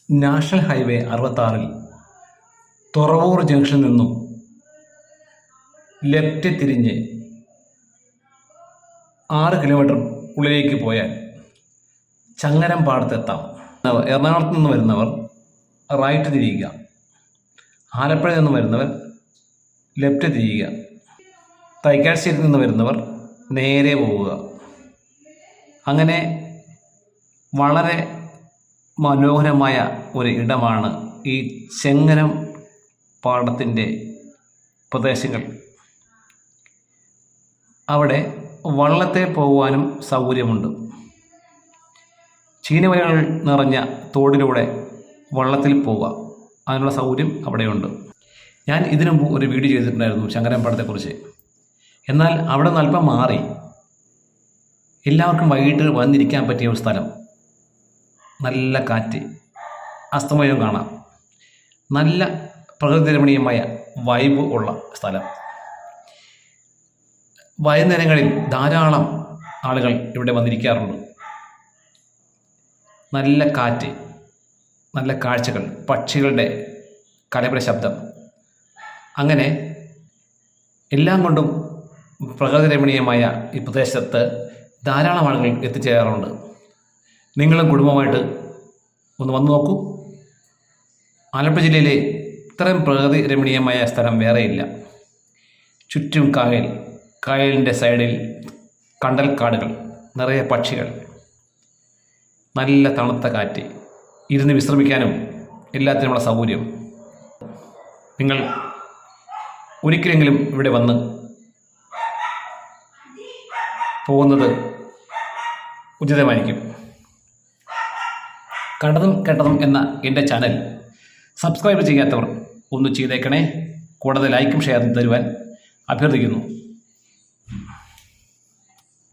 National highway 66-ൽ Thuravoor ജംഗ്ഷനിൽ നിന്നും left തിരിഞ്ഞ് 6 കിലോമീറ്റർ ഉള്ളിലേക്ക് പോയാൽ ചങ്ങരംപാടത്തെത്താം. എറണാകുളത്ത് നിന്ന് വരുന്നവർ റൈറ്റ് തിരിയുക, ആലപ്പുഴയിൽ നിന്ന് വരുന്നവർ ലെഫ്റ്റ് തിരിയുക, തൈക്കാശ്ശേരിയിൽ നിന്ന് വരുന്നവർ നേരെ പോവുക. അങ്ങനെ വളരെ മനോഹരമായ ഒരു ഇടമാണ് ഈ ചെങ്ങരം പാടത്തിൻ്റെ പ്രദേശങ്ങൾ. അവിടെ വള്ളത്തെ പോകുവാനും സൗകര്യമുണ്ട്. ചീനവലകൾ നിറഞ്ഞ തോടിലൂടെ വള്ളത്തിൽ പോവുക, അതിനുള്ള സൗകര്യം അവിടെയുണ്ട്. ഞാൻ ഇതിനു മുമ്പ് ഒരു വീഡിയോ ചെയ്തിട്ടുണ്ടായിരുന്നു ചെങ്ങരം പാടത്തെക്കുറിച്ച്. എന്നാൽ അവിടെ നിന്ന് അല്പം മാറി എല്ലാവർക്കും വൈകിട്ട് വന്നിരിക്കാൻ പറ്റിയ ഒരു സ്ഥലം, നല്ല കാറ്റ്, അസ്തമയം കാണാം, നല്ല പ്രകൃതിരമണീയമായ വൈബ് ഉള്ള സ്ഥലം. വൈകുന്നേരങ്ങളിൽ ധാരാളം ആളുകൾ ഇവിടെ വന്നിരിക്കാറുണ്ട്. നല്ല കാറ്റ്, നല്ല കാഴ്ചകൾ, പക്ഷികളുടെ കലപില ശബ്ദം, അങ്ങനെ എല്ലാം കൊണ്ടും പ്രകൃതിരമണീയമായ ഈ പ്രദേശത്ത് ധാരാളം ആളുകൾ എത്തിച്ചേരാറുണ്ട്. നിങ്ങളും കുടുംബമായിട്ട് ഒന്ന് വന്നു നോക്കൂ. ആലപ്പുഴ ജില്ലയിലെ ഇത്രയും പ്രകൃതി രമണീയമായ സ്ഥലം വേറെയില്ല. ചുറ്റും കായൽ, കായലിൻ്റെ സൈഡിൽ കണ്ടൽക്കാടുകൾ, നിറയെ പക്ഷികൾ, നല്ല തണുത്ത കാറ്റ്, ഇരുന്ന് വിശ്രമിക്കാനും എല്ലാത്തിനുമുള്ള സൗകര്യം. നിങ്ങൾ ഒരിക്കലെങ്കിലും ഇവിടെ വന്ന് പോകുന്നത് ഉചിതമായിരിക്കും. കണ്ടതും കേട്ടതും എന്ന എൻ്റെ ചാനൽ സബ്സ്ക്രൈബ് ചെയ്യാത്തവർ ഒന്ന് ചെയ്തേക്കണേ. കൂടാതെ ലൈക്കും ഷെയറും തരുവാൻ അഭ്യർത്ഥിക്കുന്നു.